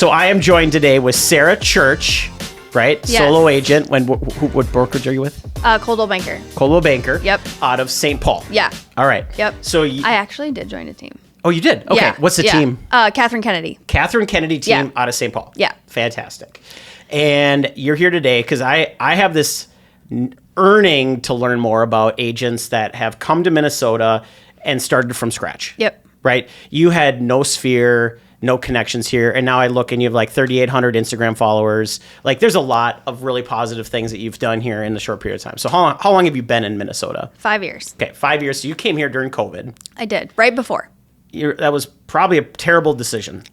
So I am joined today with Sarah Church, right? Yes. Solo agent. What brokerage are you with? Coldwell Banker. Coldwell Banker. Yep. Out of St. Paul. Yeah. All right. Yep. So I actually did join a team. Oh, you did? Okay. Yeah. What's the team? Catherine Kennedy. Catherine Kennedy team Yeah. out of St. Paul. Yeah. Fantastic. And you're here today because I have this earning to learn more about agents that have come to Minnesota and started from scratch. Yep. Right? You had no sphere, no connections here, and now I look and you have like 3,800 Instagram followers. Like there's a lot of really positive things that you've done here in the short period of time. So how long have you been in Minnesota? 5 years. Okay, 5 years. So you came here during COVID. I did. Right before. That was probably a terrible decision.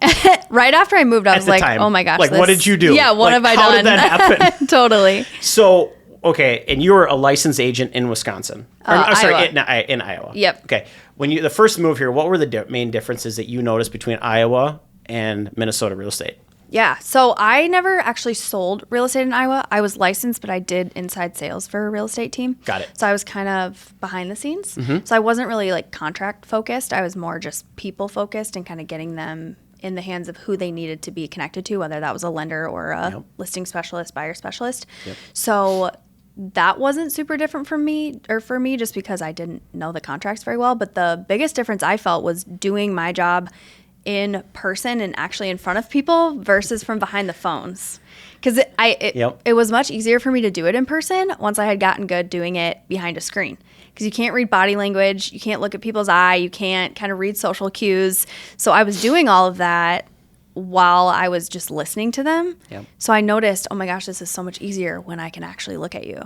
Right after I moved, I was like, time. oh my gosh. Like, what did you do? Yeah, what Like, have I how done? did that happen? Totally. So, okay, and you were a licensed agent in Wisconsin. Iowa. In Iowa. Yep. Okay. When you the first move here, what were the main differences that you noticed between Iowa and Minnesota real estate? Yeah. So I never actually sold real estate in Iowa. I was licensed, but I did inside sales for a real estate team. Got it. So I was kind of behind the scenes. Mm-hmm. So I wasn't really like contract focused. I was more just people focused and kind of getting them in the hands of who they needed to be connected to, whether that was a lender or a listing specialist, buyer specialist. Yep. So that wasn't super different for me just because I didn't know the contracts very well. But the biggest difference I felt was doing my job in person and actually in front of people versus from behind the phones. Because it was much easier for me to do it in person once I had gotten good doing it behind a screen. Because you can't read body language, you can't look at people's eye, you can't kind of read social cues. So I was doing all of that while I was just listening to them. Yep. So I noticed, oh my gosh, this is so much easier when I can actually look at you.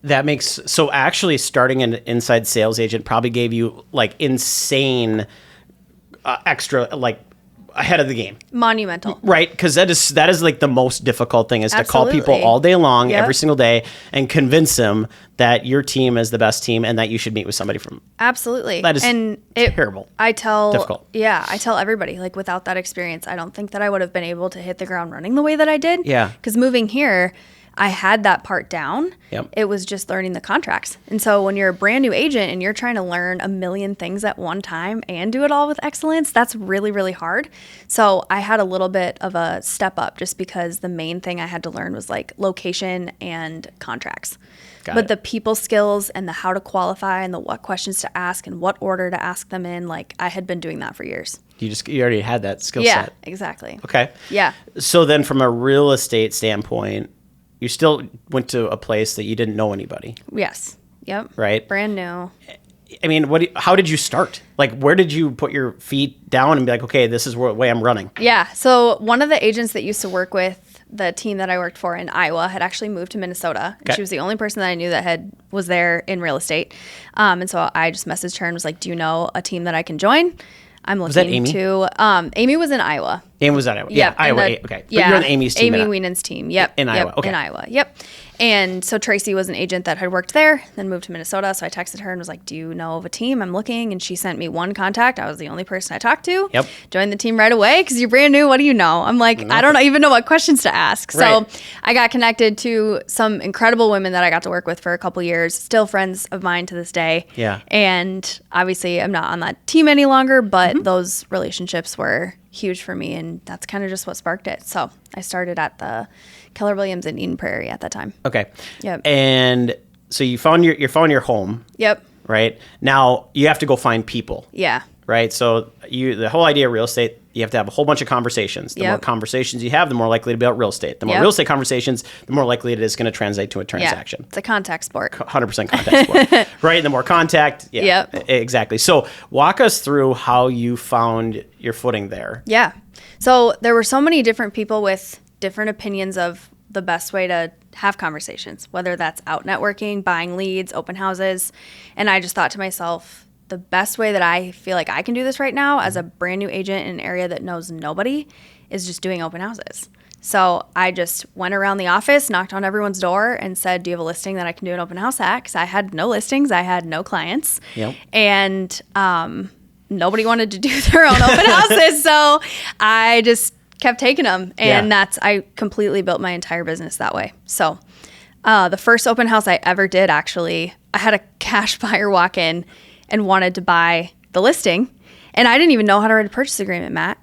That makes so actually starting an inside sales agent probably gave you like insane extra like ahead of the game. Monumental. Right, because that is like the most difficult thing is to call Absolutely. people all day long, Yep. every single day, and convince them that your team is the best team and that you should meet with somebody from. Absolutely. That is terrible. Difficult. Yeah, I tell everybody, like without that experience, I don't think that I would have been able to hit the ground running the way that I did. Yeah. Because moving here, I had that part down. Yep. It was just learning the contracts. And so when you're a brand new agent and you're trying to learn a million things at one time and do it all with excellence, that's really, really hard. So I had a little bit of a step up just because the main thing I had to learn was like location and contracts. But the people skills and the how to qualify and the what questions to ask and what order to ask them in, like I had been doing that for years. You already had that skill Yeah, set. exactly. Okay. Yeah. So then from a real estate standpoint, you still went to a place that you didn't know anybody. Yes. Yep. Right. Brand new. I mean, how did you start? Like, where did you put your feet down and be like, okay, this is the way I'm running? Yeah. So one of the agents that used to work with the team that I worked for in Iowa had actually moved to Minnesota. Okay. She was the only person that I knew that was there in real estate. And so I just messaged her and was like, do you know a team that I can join? I'm looking that Amy? to Amy was in Iowa. Amy was in Iowa. Yeah, Iowa. Okay. But you're on Amy's team. Amy Wienen's team. Yep. In Iowa. Yep. Okay. In Iowa. Yep. And so Tracy was an agent that had worked there, then moved to Minnesota. So I texted her and was like, do you know of a team? I'm looking. And she sent me one contact. I was the only person I talked to. Yep. Joined the team right away because you're brand new. What do you know? I'm like, I don't even know what questions to ask. Right. So I got connected to some incredible women that I got to work with for a couple years, still friends of mine to this day. Yeah. And obviously I'm not on that team any longer, but those relationships were huge for me. And that's kind of just what sparked it. So I started at the Keller Williams in Eden Prairie at that time. Okay. Yep. And so you found your home. Yep. Right. Now you have to go find people. Yeah. Right. So the whole idea of real estate, you have to have a whole bunch of conversations. The more conversations you have, the more likely to be about real estate. The more real estate conversations, the more likely it is going to translate to a transaction. Yeah. It's a contact sport. 100% contact sport. Right. And the more contact. Yeah. Yep. Exactly. So walk us through how you found your footing there. Yeah. So there were so many different people with different opinions of the best way to have conversations, whether that's out networking, buying leads, open houses. And I just thought to myself, the best way that I feel like I can do this right now as a brand new agent in an area that knows nobody is just doing open houses. So I just went around the office, knocked on everyone's door and said, do you have a listing that I can do an open house at? Because I had no listings. I had no clients. Yep. And nobody wanted to do their own open houses. So I just kept taking them. And I completely built my entire business that way. So the first open house I ever did, actually, I had a cash buyer walk in and wanted to buy the listing. And I didn't even know how to write a purchase agreement, Matt.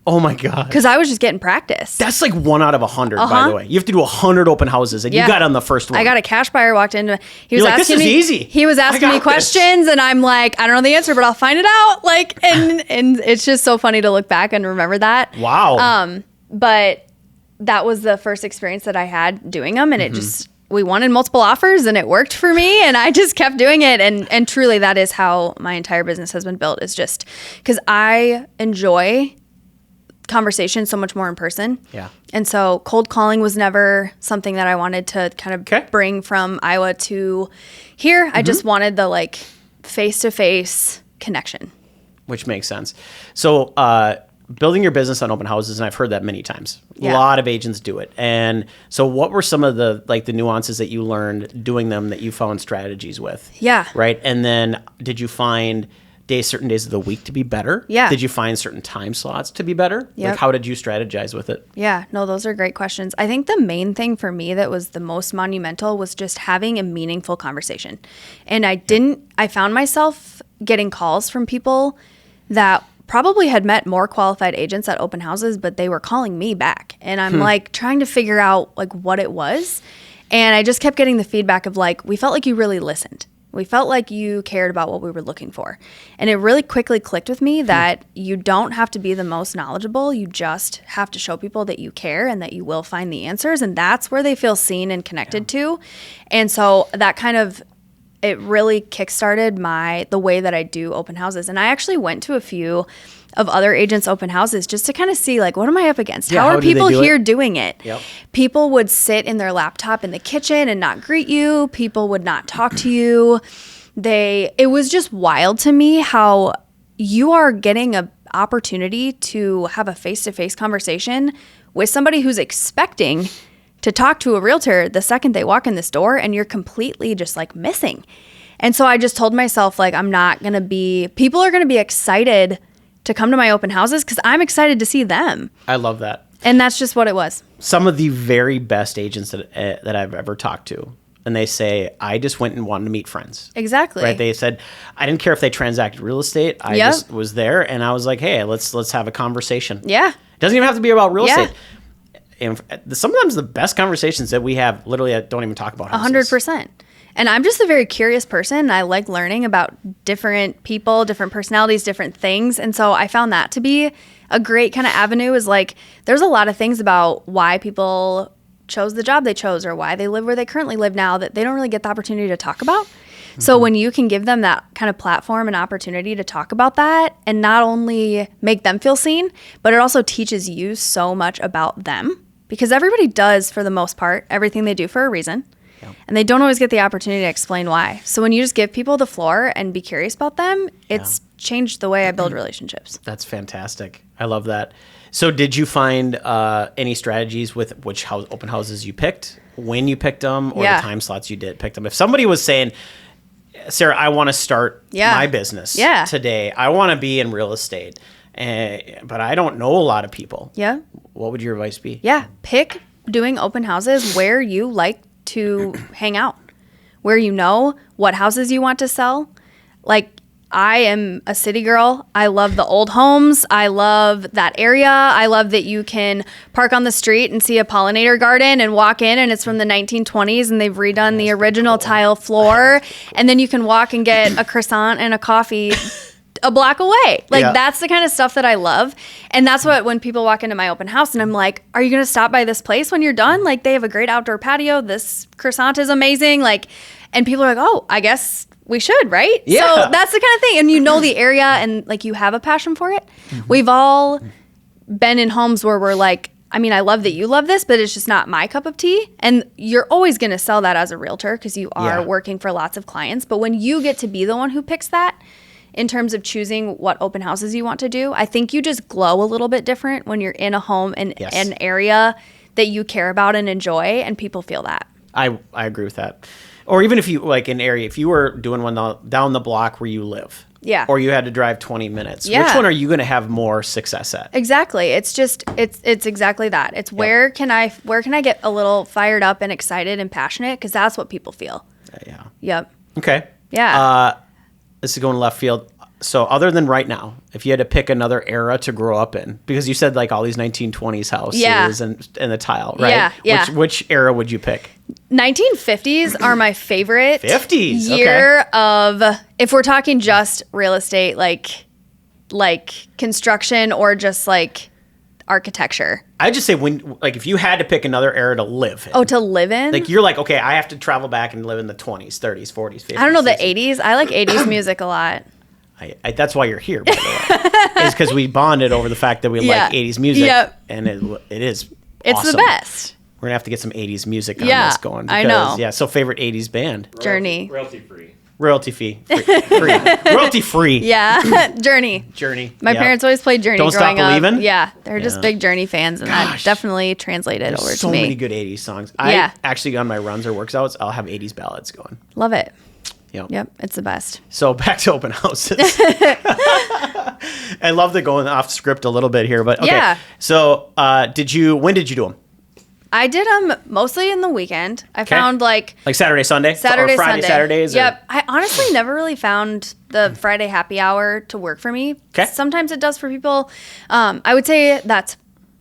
Oh my God. Because I was just getting practice. That's like 1 out of 100, by the way. You have to do 100 open houses, and you got on the first one. I got a cash buyer walked in. He was You're like, asking this is me, easy. He was asking me questions, and I'm like, I don't know the answer, but I'll find it out. Like, and it's just so funny to look back and remember that. Wow. But that was the first experience that I had doing them, and it just, we wanted multiple offers, and it worked for me, and I just kept doing it. And truly, that is how my entire business has been built, is just because I enjoy conversation so much more in person. Yeah. And so cold calling was never something that I wanted to kind of bring from Iowa to here. I just wanted the like face-to-face connection. Which makes sense. So building your business on open houses, and I've heard that many times. Yeah. A lot of agents do it. And so what were some of the like the nuances that you learned doing them that you found strategies with? Yeah. Right? And then did you find certain days of the week to be better? Yeah. Did you find certain time slots to be better? Yep. Like how did you strategize with it? Yeah, no, those are great questions. I think the main thing for me that was the most monumental was just having a meaningful conversation. And I found myself getting calls from people that probably had met more qualified agents at open houses, but they were calling me back. And I'm like trying to figure out like what it was. And I just kept getting the feedback of like, we felt like you really listened. We felt like you cared about what we were looking for. And it really quickly clicked with me that you don't have to be the most knowledgeable. You just have to show people that you care and that you will find the answers. And that's where they feel seen and connected to. And so that kind of, it really kickstarted the way that I do open houses. And I actually went to a few of other agents' open houses just to kind of see, like, what am I up against? Yeah, how are people here doing it? Yep. People would sit in their laptop in the kitchen and not greet you. People would not talk to you. It was just wild to me how you are getting an opportunity to have a face-to-face conversation with somebody who's expecting to talk to a realtor the second they walk in this door, and you're completely just like missing. And so I just told myself, like, people are going to be excited to come to my open houses because I'm excited to see them. I love that. And that's just what it was. Some of the very best agents that I've ever talked to, and they say, I just went and wanted to meet friends. Exactly. Right? They said, I didn't care if they transacted real estate. I just was there, and I was like, hey, let's have a conversation. Yeah. It doesn't even have to be about real estate. And sometimes the best conversations that we have literally don't even talk about houses. 100%. And I'm just a very curious person. And I like learning about different people, different personalities, different things. And so I found that to be a great kind of avenue, is like, there's a lot of things about why people chose the job they chose or why they live where they currently live now that they don't really get the opportunity to talk about. Mm-hmm. So when you can give them that kind of platform and opportunity to talk about that, and not only make them feel seen, but it also teaches you so much about them, because everybody does, for the most part, everything they do for a reason. And they don't always get the opportunity to explain why. So when you just give people the floor and be curious about them, it's changed the way I build relationships. That's fantastic. I love that. So did you find any strategies with which open houses you picked, when you picked them, or the time slots you picked them? If somebody was saying, Sarah, I want to start my business today. I want to be in real estate, but I don't know a lot of people. Yeah. What would your advice be? Yeah. Pick doing open houses where you like to hang out, where you know what houses you want to sell. Like, I am a city girl. I love the old homes. I love that area. I love that you can park on the street and see a pollinator garden and walk in, and it's from the 1920s and they've redone the original tile floor. And then you can walk and get a croissant and a coffee a block away. Like, that's the kind of stuff that I love. And that's what, when people walk into my open house and I'm like, are you going to stop by this place when you're done? Like, they have a great outdoor patio. This croissant is amazing. Like, and people are like, oh, I guess we should, right? Yeah. So that's the kind of thing. And you know the area, and like, you have a passion for it. Mm-hmm. We've all been in homes where we're like, I mean, I love that you love this, but it's just not my cup of tea. And you're always going to sell that as a realtor because you are working for lots of clients. But when you get to be the one who picks that, in terms of choosing what open houses you want to do, I think you just glow a little bit different when you're in a home in an area that you care about and enjoy, and people feel that. I agree with that. Or even if you, like, an area, if you were doing one down the block where you live, or you had to drive 20 minutes, which one are you going to have more success at? Exactly. It's just, it's exactly that. It's where can I get a little fired up and excited and passionate, because that's what people feel. Yeah. Yep. Okay. Yeah. This is going left field. So other than right now, if you had to pick another era to grow up in, because you said like all these 1920s houses and the tile, right? Yeah. Which era would you pick? 1950s are my favorite 50s, year of, if we're talking just real estate, like construction or just like architecture. I'd just say if you had to pick another era to live in. Oh, to live in? Like you're like, okay, I have to travel back and live in the 20s, 30s, 40s, 50s. I don't know, 60s. the 80s. I like 80s music a lot. That's why you're here, by the way. Is because we bonded over the fact that we like 80s music. Yep. And it is It's awesome. the best. We're going to have to get some 80s music on Yeah, this going. I know. Yeah, so favorite 80s band? Journey. Royalty free. Royalty free. Royalty free. Yeah, Journey. Journey. My Yeah. parents always played Journey Don't growing Stop up. Believin'? Yeah, they're just Yeah. big Journey fans, and that Gosh. definitely translated over So to me. many good 80s songs. Yeah. I actually, on my runs or workouts, I'll have 80s ballads going. Love it. Yep. It's the best. So back to open houses. I love the going off script a little bit here, but okay. Yeah. So when did you do them? I did them mostly in the weekend. I found like Saturday, Sunday? Saturday, or Friday, Sunday. Saturdays? Or? Yep. I honestly never really found the Friday happy hour to work for me. 'Kay. Sometimes it does for people. I would say that's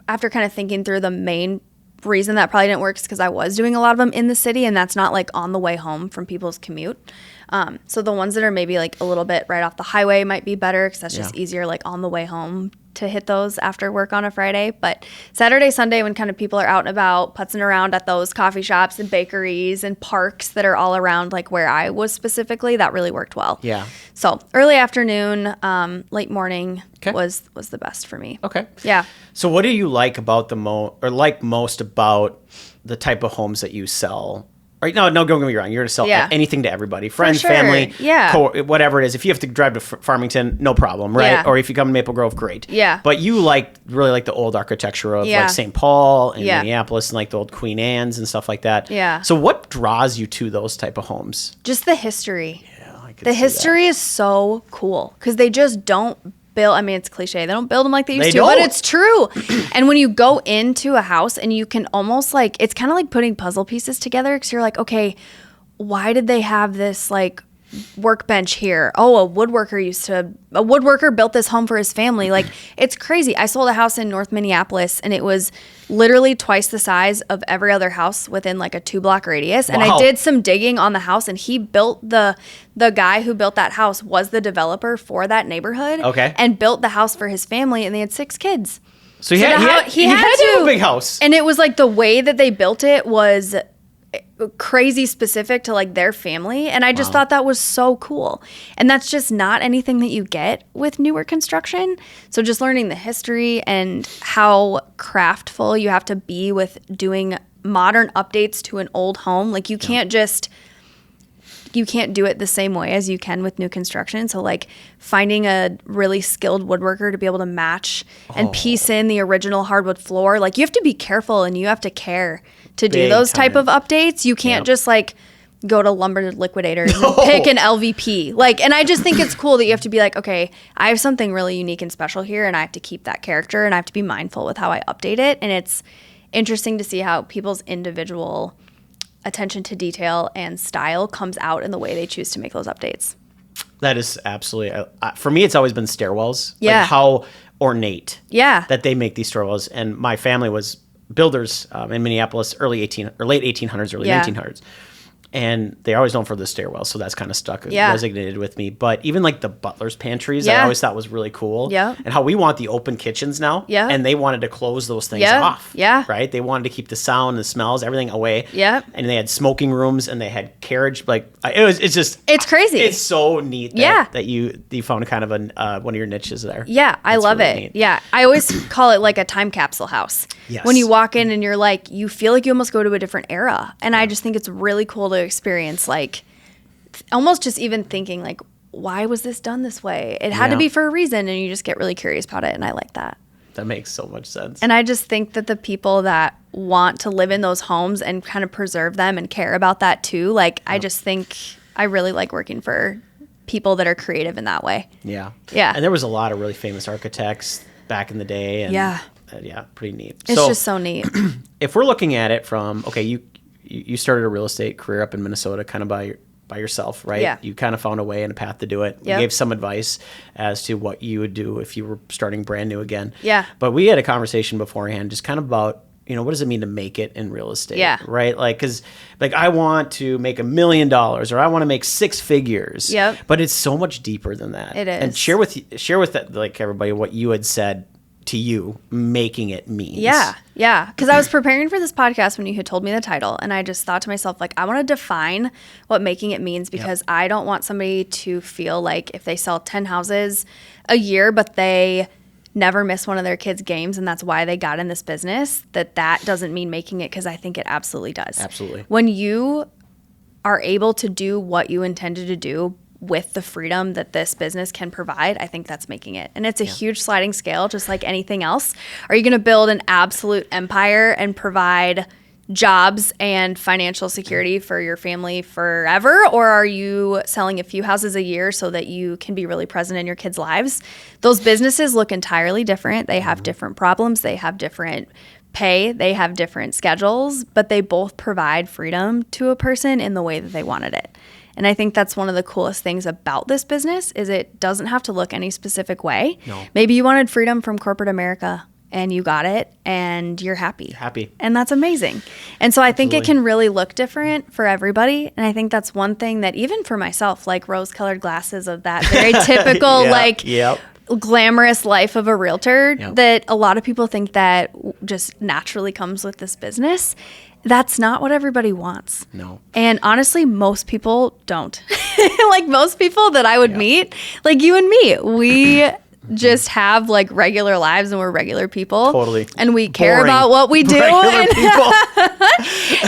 after kind of thinking through the main reason that probably didn't work is because I was doing a lot of them in the city, and that's not like on the way home from people's commute. So the ones that are maybe like a little bit right off the highway might be better because that's just easier like on the way home to hit those after work on a Friday. But Saturday, Sunday, when kind of people are out and about putzing around at those coffee shops and bakeries and parks that are all around like where I was specifically, that really worked well. Yeah. So early afternoon, late morning 'Kay. was the best for me. Okay. Yeah. So what do you like about most about the type of homes that you sell? Right? No, don't get me wrong. You're going to sell anything to everybody. Friends, sure. family, Yeah. whatever it is. If you have to drive to Farmington, no problem, right? Yeah. Or if you come to Maple Grove, great. Yeah. But you really like the old architecture of Yeah. like St. Paul and Yeah. Minneapolis and like the old Queen Anne's and stuff like that. Yeah. So what draws you to those type of homes? Just the history. Yeah, I could The see history is so cool because they just don't build. I mean, it's cliche. They don't build them like they used They to, but don't. it's true. And when you go into a house and you can almost like, it's kind of like putting puzzle pieces together because you're like, okay, why did they have this like workbench here? Oh, a woodworker built this home for his family. Like, it's crazy. I sold a house in North Minneapolis and it was literally twice the size of every other house within like a 2-block radius. And Wow. I did some digging on the house, and he built the guy who built that house was the developer for that neighborhood. Okay. And built the house for his family, and they had 6 kids. So he had to have a big house. And it was like the way that they built it was crazy specific to like their family, and I just thought that was so cool. And that's just not anything that you get with newer construction. So just learning the history and how craftful you have to be with doing modern updates to an old home. Like you can't do it the same way as you can with new construction. So like finding a really skilled woodworker to be able to match and piece in the original hardwood floor. Like you have to be careful and you have to care to do Big those type time. of updates. You can't just like go to Lumber Liquidators No. and pick an LVP. Like, and I just think it's cool that you have to be like, okay, I have something really unique and special here, and I have to keep that character, and I have to be mindful with how I update it. And it's interesting to see how people's individual attention to detail and style comes out in the way they choose to make those updates. That is absolutely, for me, it's always been stairwells. Yeah. Like how ornate Yeah. that they make these stairwells. And my family was builders in Minneapolis, late 1800s, early Yeah. 1900s. And they're always known for the stairwells, so that's kind of stuck, Yeah. resonated with me. But even like the butler's pantries, I Yeah. always thought was really cool. Yeah. And how we want the open kitchens now. Yeah. And they wanted to close those things Yeah. off. Yeah. Right? They wanted to keep the sound, the smells, everything away. Yeah. And they had smoking rooms and they had carriage. It's crazy. It's so neat that, Yeah. that you found kind of one of your niches there. Yeah, I That's love really it. neat. Yeah, I always call it like a time capsule house. Yes. When you walk in and you're like, you feel like you almost go to a different era. And I just think it's really cool to experience, like, almost just even thinking, like, why was this done this way? It had to Yeah. be for a reason, and you just get really curious about it, and I like that. That makes so much sense. And I just think that the people that want to live in those homes and kind of preserve them and care about that too, like, I just think I really like working for people that are creative in that way. Yeah. Yeah. And there was a lot of really famous architects back in the day. And, Yeah. yeah, pretty neat. It's just so neat. If we're looking at it from, okay, you started a real estate career up in Minnesota kind of by by yourself, right? Yeah. You kind of found a way and a path to do it. Yep. You gave some advice as to what you would do if you were starting brand new again. Yeah. But we had a conversation beforehand just kind of about, what does it mean to make it in real estate? Yeah. Right? Like, because I want to make $1 million or I want to make 6 figures. Yep. But it's so much deeper than that. It is. And share with that, like, everybody what you had said to you making it means. Yeah. Because I was preparing for this podcast when you had told me the title, and I just thought to myself, like, I want to define what making it means, because I don't want somebody to feel like if they sell 10 houses a year, but they never miss one of their kids' games, and that's why they got in this business, that doesn't mean making it, because I think it absolutely does. Absolutely. When you are able to do what you intended to do with the freedom that this business can provide, I think that's making it. And it's a huge sliding scale, just like anything else. Are you going to build an absolute empire and provide jobs and financial security for your family forever? Or are you selling a few houses a year so that you can be really present in your kids' lives? Those businesses look entirely different. They have different problems. They have different pay. They have different schedules, but they both provide freedom to a person in the way that they wanted it. And I think that's one of the coolest things about this business is it doesn't have to look any specific way. No. Maybe you wanted freedom from corporate America and you got it and you're happy. Happy. And that's amazing. And so I think it can really look different for everybody. And I think that's one thing that even for myself, like rose-colored glasses of that very typical, glamorous life of a realtor that a lot of people think that just naturally comes with this business. That's not what everybody wants. No. And honestly, most people don't. Like most people that I would meet, like you and me, we just have like regular lives and we're regular people. Totally. And we care Boring. about what we do. Regular people.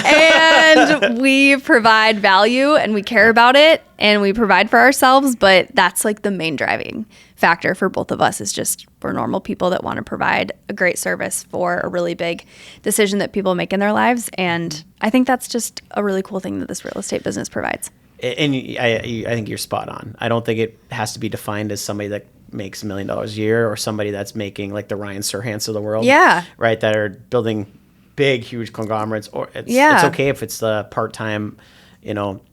And we provide value and we care about it and we provide for ourselves. But that's like the main driving factor for both of us is just we're normal people that want to provide a great service for a really big decision that people make in their lives. And I think that's just a really cool thing that this real estate business provides. And I think you're spot on. I don't think it has to be defined as somebody that makes $1 million a year or somebody that's making like the Ryan Serhants of the world. Yeah. Right. That are building big, huge conglomerates. Or it's okay if it's the part-time,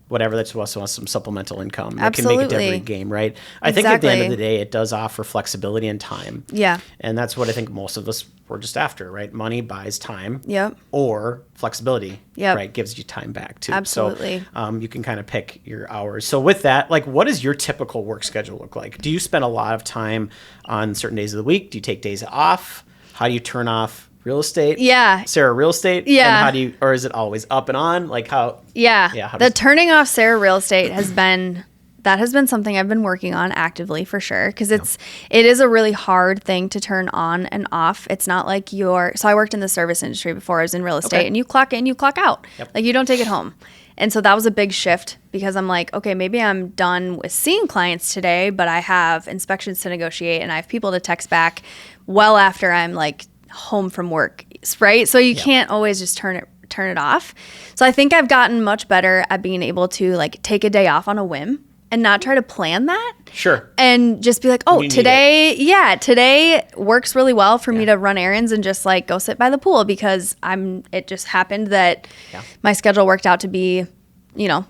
whatever that's also wants some supplemental income. That can make a different game, right? I think at the end of the day, it does offer flexibility and time. Yeah. And that's what I think most of us were just after, right? Money buys time. Yep. Or flexibility, Yep. right? Gives you time back too. Absolutely. So you can kind of pick your hours. So with that, like what does your typical work schedule look like? Do you spend a lot of time on certain days of the week? Do you take days off? How do you turn off real estate? Yeah. Sarah, real estate? Yeah. And or is it always up and on? Like how? Yeah. How the turning off Sarah real estate has been something I've been working on actively for sure. Cause it is a really hard thing to turn on and off. It's not like so I worked in the service industry before I was in real estate and you clock in, you clock out. Yep. Like you don't take it home. And so that was a big shift because I'm like, okay, maybe I'm done with seeing clients today, but I have inspections to negotiate and I have people to text back well after I'm like home from work, right? So you can't always just turn it off. So I think I've gotten much better at being able to like take a day off on a whim and not try to plan that. Sure. And just be like, oh, today works really well for me to run errands and just like go sit by the pool because it just happened that my schedule worked out to be,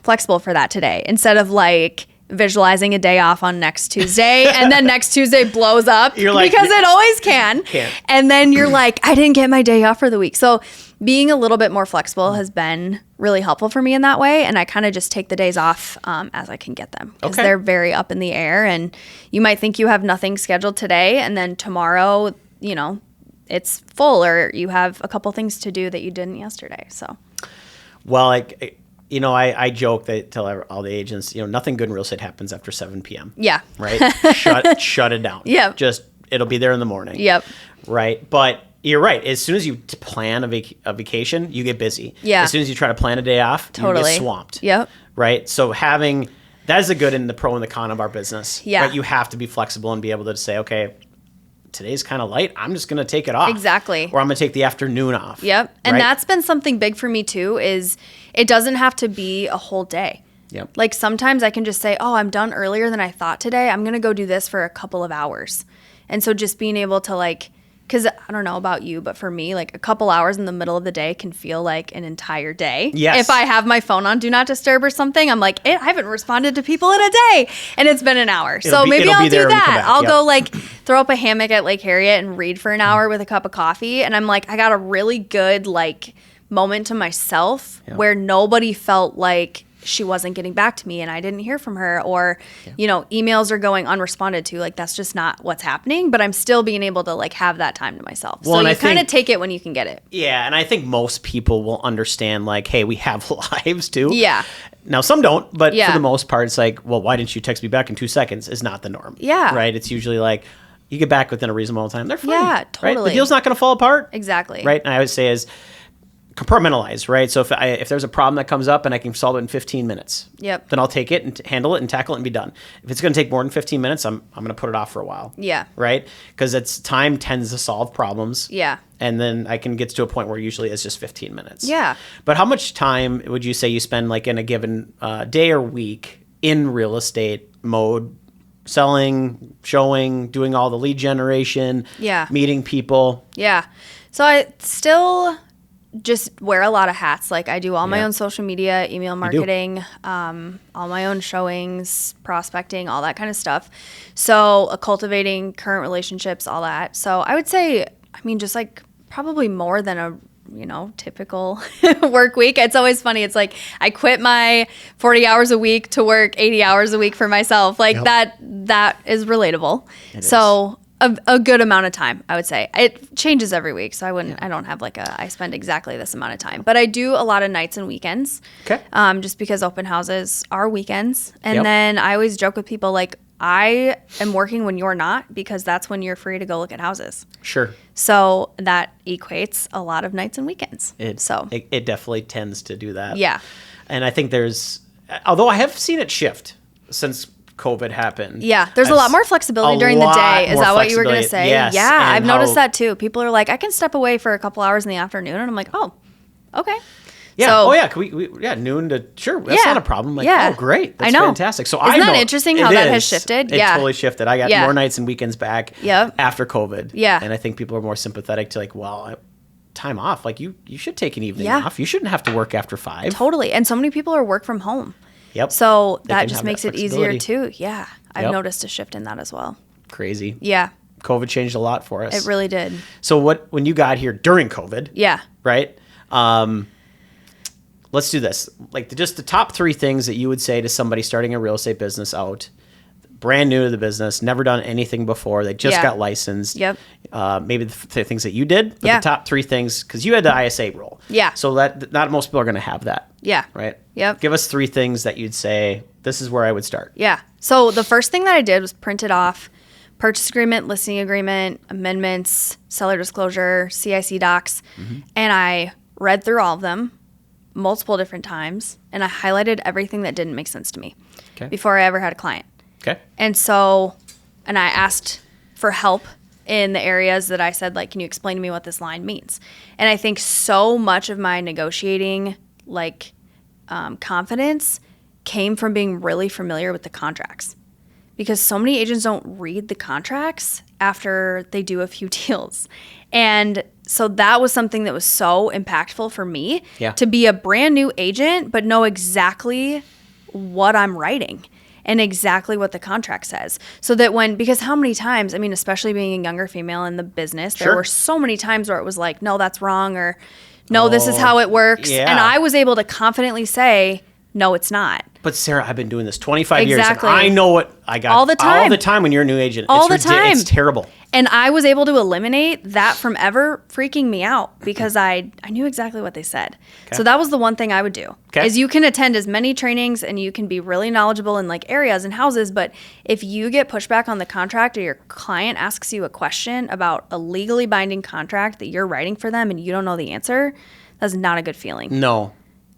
flexible for that today instead of like visualizing a day off on next Tuesday and then next Tuesday blows up because it always can. And then you're like, I didn't get my day off for the week. So being a little bit more flexible has been really helpful for me in that way. And I kind of just take the days off as I can get them because they're very up in the air. And you might think you have nothing scheduled today and then tomorrow, it's full or you have a couple things to do that you didn't yesterday. So, well, I joke that tell all the agents, nothing good in real estate happens after 7 p.m. Yeah. Right? Shut it down. Yep. It'll be there in the morning. Yep. Right. But you're right. As soon as you plan a vacation, you get busy. Yeah. As soon as you try to plan a day off, you get swamped. Yep. Right. So that is the good and the pro and the con of our business. Yeah. Right? You have to be flexible and be able to say, okay, today's kind of light. I'm just going to take it off. Exactly. Or I'm going to take the afternoon off. Yep. And right? that's been something big for me too, is it doesn't have to be a whole day. Yep. Like sometimes I can just say, oh, I'm done earlier than I thought today. I'm going to go do this for a couple of hours. And so just being able to like because I don't know about you, but for me, like a couple hours in the middle of the day can feel like an entire day. Yes. If I have my phone on Do Not Disturb or something, I'm like, I haven't responded to people in a day, and it's been an hour. So maybe I'll do that. I'll go like throw up a hammock at Lake Harriet and read for an hour with a cup of coffee. And I'm like, I got a really good like moment to myself where nobody felt like she wasn't getting back to me and I didn't hear from her, or, emails are going unresponded to. Like, that's just not what's happening, but I'm still being able to like have that time to myself. Well, so you kind of take it when you can get it. Yeah. And I think most people will understand like, hey, we have lives too. Yeah. Now, some don't, but for the most part, it's like, well, why didn't you text me back in 2 seconds is not the norm. Yeah. Right. It's usually like, you get back within a reasonable time. They're fine. Yeah, totally. Right? The deal's not going to fall apart. Exactly. Right. And I always say is, compartmentalize, right? So if there's a problem that comes up and I can solve it in 15 minutes, then I'll take it and handle it and tackle it and be done. If it's going to take more than 15 minutes, I'm going to put it off for a while. Yeah. Right? Because time tends to solve problems. Yeah. And then I can get to a point where usually it's just 15 minutes. Yeah. But how much time would you say you spend like in a given day or week in real estate mode, selling, showing, doing all the lead generation, meeting people? Yeah. So I still just wear a lot of hats. Like I do all my own social media, email marketing, all my own showings, prospecting, all that kind of stuff. So cultivating current relationships, all that. So I would say, just like probably more than a typical work week. It's always funny. It's like I quit my 40 hours a week to work 80 hours a week for myself. Like that is relatable. So a good amount of time, I would say. It changes every week, so I don't have like I spend exactly this amount of time. But I do a lot of nights and weekends. Okay. Just because open houses are weekends. And then I always joke with people like, I am working when you're not, because that's when you're free to go look at houses. Sure. So that equates a lot of nights and weekends. It definitely tends to do that. Yeah. And I think although I have seen it shift since COVID happened. Yeah, there's a lot more flexibility during the day. Is that what you were going to say? Yes. Yeah, I've noticed that too. People are like, I can step away for a couple hours in the afternoon. And I'm like, oh, okay. Yeah. So, Can we noon to, sure. That's not a problem. Like, oh, great. That's fantastic. So Isn't that interesting how that has shifted? It totally shifted. I got more nights and weekends back after COVID. Yeah. And I think people are more sympathetic to like, well, time off. Like you should take an evening off. You shouldn't have to work after 5. Totally. And so many people are work from home. Yep. So that just makes it easier too. Yeah. I've noticed a shift in that as well. Crazy. Yeah. COVID changed a lot for us. It really did. So when you got here during COVID? Yeah. Right? Let's do this. Like just the top 3 things that you would say to somebody starting a real estate business out, brand new to the business, never done anything before. They just got licensed. Yep. Maybe the things that you did, but the top 3 things, because you had the ISA role. Yeah. So that not most people are going to have that. Yeah. Right? Yep. Give us 3 things that you'd say, this is where I would start. Yeah. So the first thing that I did was printed off purchase agreement, listing agreement, amendments, seller disclosure, CIC docs, and I read through all of them multiple different times, and I highlighted everything that didn't make sense to me before I ever had a client. Okay. And so, and I asked for help in the areas that I said, like, can you explain to me what this line means? And I think so much of my negotiating, confidence came from being really familiar with the contracts, because so many agents don't read the contracts after they do a few deals. And so that was something that was so impactful for me to be a brand new agent, but know exactly what I'm writing and exactly what the contract says. So that because how many times, especially being a younger female in the business, there were so many times where it was like, no, that's wrong, or no, this is how it works. Yeah. And I was able to confidently say, no, it's not. But Sarah, I've been doing this 25 years. And I know what I got. All the time. All the time when you're a new agent. All the time. It's terrible. And I was able to eliminate that from ever freaking me out, because I knew exactly what they said. Okay. So that was the one thing I would do. Okay. Is you can attend as many trainings and you can be really knowledgeable in areas and houses, but if you get pushback on the contract, or your client asks you a question about a legally binding contract that you're writing for them and you don't know the answer, that's not a good feeling. No.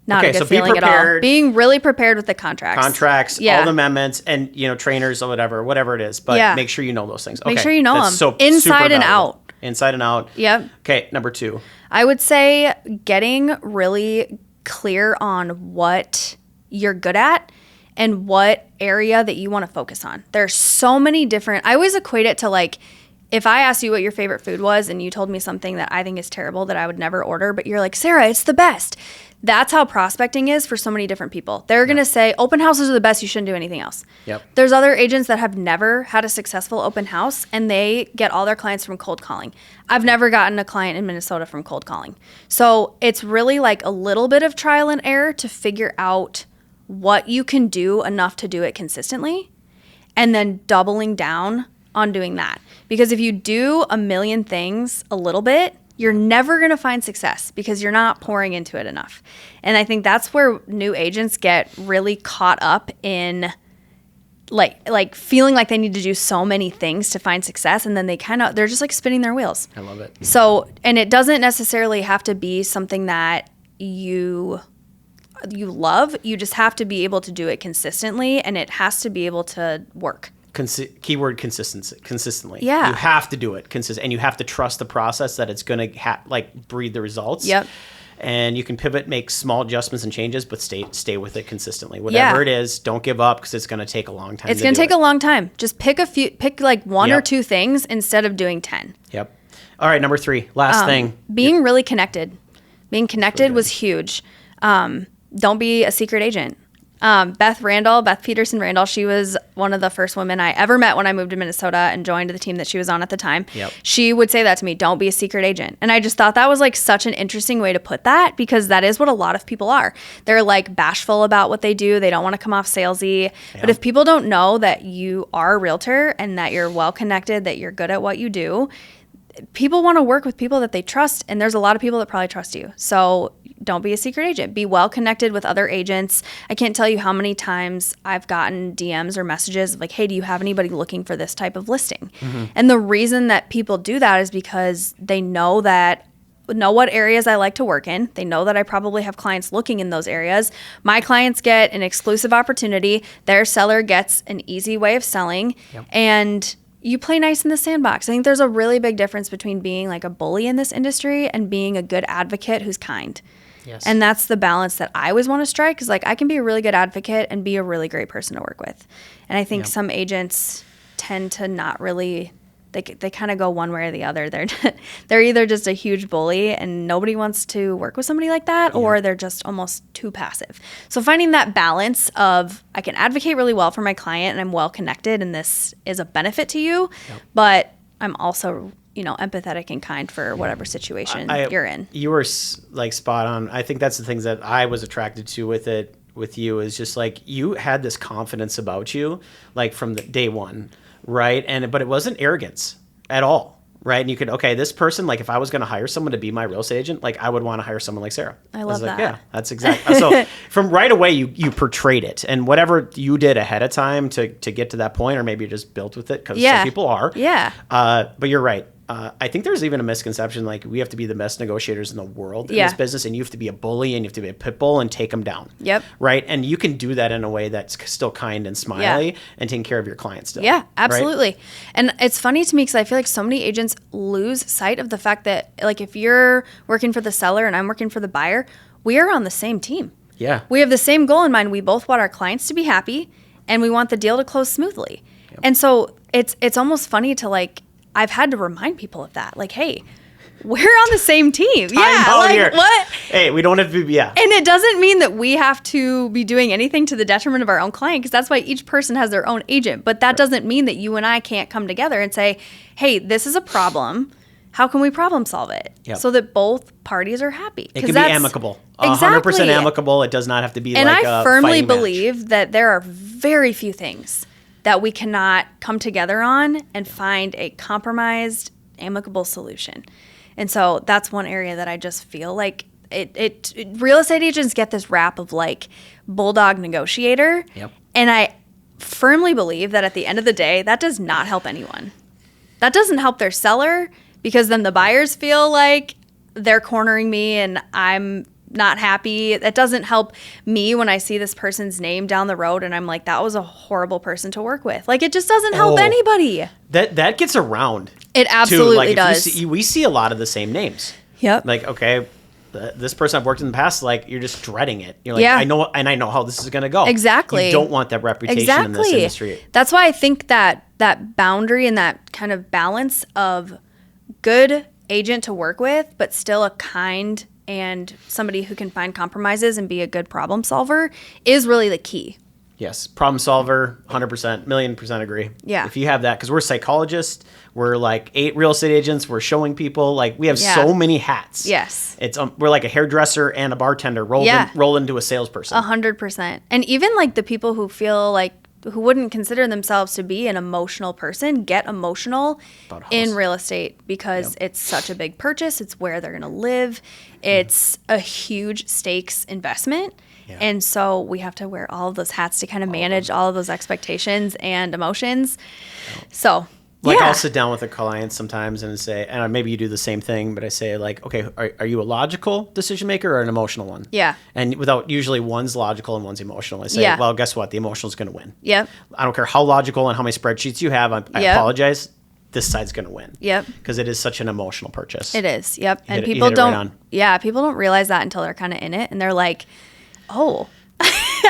Not a good feeling at all. Being really prepared with the contracts. All the amendments, and trainers or whatever it is. But make sure you know those things. Make sure you know them. So inside and out. Inside and out. Yep. Okay, number 2. I would say getting really clear on what you're good at and what area that you want to focus on. There's so many different, I always equate it to if I asked you what your favorite food was and you told me something that I think is terrible that I would never order, but you're like, Sarah, it's the best. That's how prospecting is for so many different people. They're going to say open houses are the best. You shouldn't do anything else. Yep. There's other agents that have never had a successful open house and they get all their clients from cold calling. I've never gotten a client in Minnesota from cold calling. So it's really like a little bit of trial and error to figure out what you can do enough to do it consistently and then doubling down on doing that. Because if you do a million things a little bit, you're never going to find success because you're not pouring into it enough. And I think that's where new agents get really caught up in like feeling like they need to do so many things to find success. And then they're just like spinning their wheels. I love it. So, and it doesn't necessarily have to be something that you love. You just have to be able to do it consistently and it has to be able to work. Keyword consistently. Yeah. You have to do it and you have to trust the process that it's going to breed the results. Yep. And you can pivot, make small adjustments and changes, but stay with it consistently. Whatever it is, don't give up because it's going to take a long time. It's going to take a long time. Just pick like one or two things instead of doing 10. Yep. All right, number 3, last thing. Being really connected. Being connected was huge. Don't be a secret agent. Beth Peterson Randall, she was one of the first women I ever met when I moved to Minnesota and joined the team that she was on at the time. Yep. She would say that to me, don't be a secret agent. And I just thought that was like such an interesting way to put that because that is what a lot of people are. They're like bashful about what they do. They don't want to come off salesy. Yeah. But if people don't know that you are a realtor and that you're well connected, that you're good at what you do, people want to work with people that they trust, and there's a lot of people that probably trust you. So don't be a secret agent. Be well connected with other agents. I can't tell you how many times I've gotten DMs or messages like, hey, do you have anybody looking for this type of listing? Mm-hmm. And the reason that people do that is because they know what areas I like to work in. They know that I probably have clients looking in those areas. My clients get an exclusive opportunity. Their seller gets an easy way of selling. Yep. And you play nice in the sandbox. I think there's a really big difference between being like a bully in this industry and being a good advocate who's kind. Yes. And that's the balance that I always want to strike because like I can be a really good advocate and be a really great person to work with. And I think some agents tend to not really, they kind of go one way or the other. They're either just a huge bully and nobody wants to work with somebody like that, or they're just almost too passive. So finding that balance of I can advocate really well for my client and I'm well connected and this is a benefit to you, but I'm also empathetic and kind for whatever situation you're in. You were like spot on. I think that's the things that I was attracted to with you is just like you had this confidence about you, like from the day one, right? But it wasn't arrogance at all, right? And you could, this person, like if I was going to hire someone to be my real estate agent, like I would want to hire someone like Sarah. I love that. Yeah, that's exactly. So from right away, you portrayed it, and whatever you did ahead of time to get to that point, or maybe you just built with it because some people are. Yeah. But you're right. I think there's even a misconception like we have to be the best negotiators in the world in this business, and you have to be a bully and you have to be a pit bull and take them down. Yep. Right? And you can do that in a way that's still kind and smiley and taking care of your clients still. Yeah, absolutely. Right? And it's funny to me because I feel like so many agents lose sight of the fact that like if you're working for the seller and I'm working for the buyer, we are on the same team. Yeah. We have the same goal in mind. We both want our clients to be happy and we want the deal to close smoothly. Yep. And so it's almost funny to like, I've had to remind people of that. Like, hey, we're on the same team. Like what? Hey, we don't have to be, And it doesn't mean that we have to be doing anything to the detriment of our own client because that's why each person has their own agent. But that doesn't mean that you and I can't come together and say, hey, this is a problem. How can we problem solve it so that both parties are happy? It can be amicable. Exactly. 100% amicable. It does not have to be and like I firmly believe that there are very few things that we cannot come together on and find a compromised, amicable solution. And so that's one area that I just feel like real estate agents get this rap of like bulldog negotiator. Yep. And I firmly believe that at the end of the day, that does not help anyone. That doesn't help their seller because then the buyers feel like they're cornering me and I'm not happy. That doesn't help me when I see this person's name down the road and I'm like, that was a horrible person to work with. Like, it just doesn't help anybody. That gets around. It absolutely does. We see a lot of the same names. Yep. Like, okay, this person I've worked in the past, like you're just dreading it. You're like, Yeah. I know how this is going to go. Exactly. You don't want that reputation in this industry. That's why I think that boundary and that kind of balance of good agent to work with, but still a kind and somebody who can find compromises and be a good problem solver is really the key. Yes, problem solver, 100%, million percent agree. Yeah. If you have that, because we're psychologists, we're like 8 real estate agents, we're showing people, like we have so many hats. Yes. It's we're like a hairdresser and a bartender rolled into a salesperson. 100%. And even like the people who feel like, who wouldn't consider themselves to be an emotional person, get emotional in real estate because it's such a big purchase. It's where they're going to live. It's a huge stakes investment. Yeah. And so we have to wear all of those hats to kind of manage all of those expectations and emotions. So, I'll sit down with a client sometimes and say, and maybe you do the same thing, but I say like, okay, are you a logical decision maker or an emotional one? Yeah. And usually one's logical and one's emotional. I say, well, guess what? The emotional is going to win. Yep. I don't care how logical and how many spreadsheets you have. I apologize. This side's going to win. Yep. Because it is such an emotional purchase. It is. Yep. And people don't, people don't realize that until they're kind of in it and they're like, oh,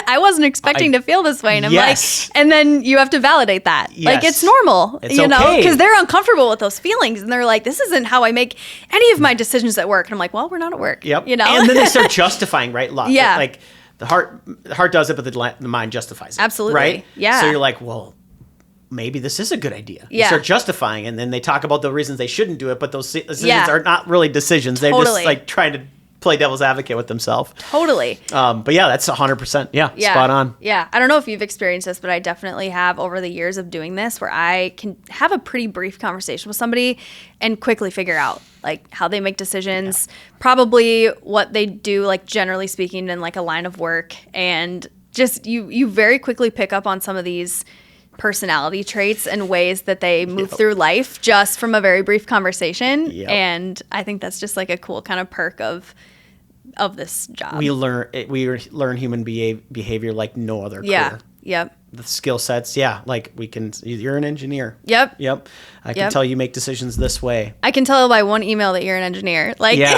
I wasn't expecting to feel this way. And I'm like, and then you have to validate that. Yes. Like it's normal, it's know, because they're uncomfortable with those feelings. And they're like, this isn't how I make any of my decisions at work. And I'm like, well, we're not at work. Yep. You know? And then they start justifying, right? Yeah. Like the heart does it, but the mind justifies it. Absolutely. Right? Yeah. So you're like, well, maybe this is a good idea. Yeah. You start justifying, and then they talk about the reasons they shouldn't do it, but those decisions are not really decisions. They're just like trying to play devil's advocate with themselves. Totally. But yeah, that's 100%. Yeah, spot on. Yeah. I don't know if you've experienced this, but I definitely have over the years of doing this where I can have a pretty brief conversation with somebody and quickly figure out like how they make decisions, probably what they do, like generally speaking in like a line of work. And just you very quickly pick up on some of these personality traits and ways that they move through life just from a very brief conversation. Yep. And I think that's just like a cool kind of perk of this job. We learn human behavior like no other career. Yep. The skill sets, like you're an engineer. Yep. I can tell you make decisions this way. I can tell by one email that you're an engineer. Like, yeah.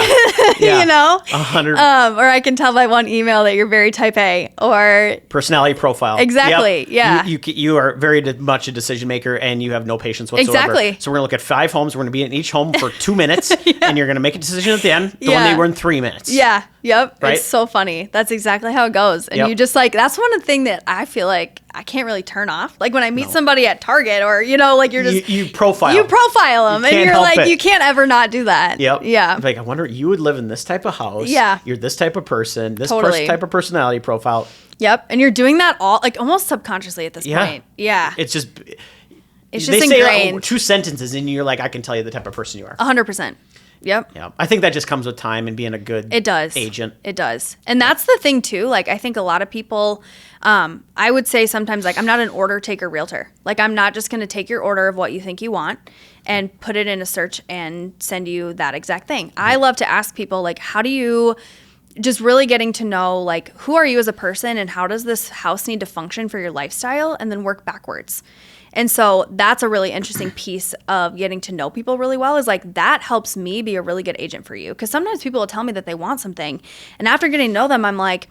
You know? 100. Or I can tell by one email that you're very type A or... Personality profile. Exactly, yeah. You are very much a decision maker and you have no patience whatsoever. Exactly. So we're going to look at 5 homes. We're going to be in each home for 2 minutes and you're going to make a decision at the end. The one they were in 3 minutes. Yeah. Yep. Right? It's so funny. That's exactly how it goes. And you just like, that's one of the things that I feel like I can't really turn off. Like when I meet somebody at Target or, like you're just... You profile. You profile them and you're like, you can't ever not do that. Yep. Yeah. Like, I wonder, you would live in this type of house. Yeah. You're this type of person, this type of personality profile. Yep. And you're doing that all, like almost subconsciously at this point. Yeah. It's just ingrained. Say 2 sentences and you're like, I can tell you the type of person you are. 100%. Yep. Yeah. I think that just comes with time and being a good agent. It does. And that's the thing too. Like I think a lot of people, I would say sometimes like I'm not an order taker realtor. Like I'm not just going to take your order of what you think you want and put it in a search and send you that exact thing. Mm-hmm. I love to ask people like, how do you just really getting to know like who are you as a person and how does this house need to function for your lifestyle and then work backwards. And so that's a really interesting piece of getting to know people really well is like that helps me be a really good agent for you. Because sometimes people will tell me that they want something. And after getting to know them, I'm like,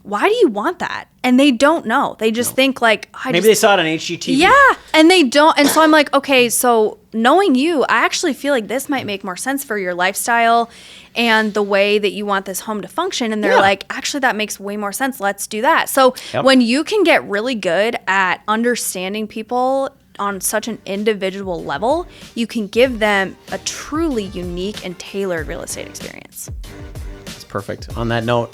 why do you want that? And they don't know. They just think like, maybe they saw it on HGTV. Yeah. And they don't. And so I'm like, okay, so knowing you, I actually feel like this might make more sense for your lifestyle and the way that you want this home to function. And they're like, actually, that makes way more sense. Let's do that. So when you can get really good at understanding people on such an individual level, you can give them a truly unique and tailored real estate experience. That's perfect. On that note,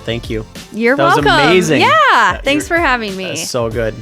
thank you. You're welcome. That was amazing. Yeah. Thanks for having me. That's so good.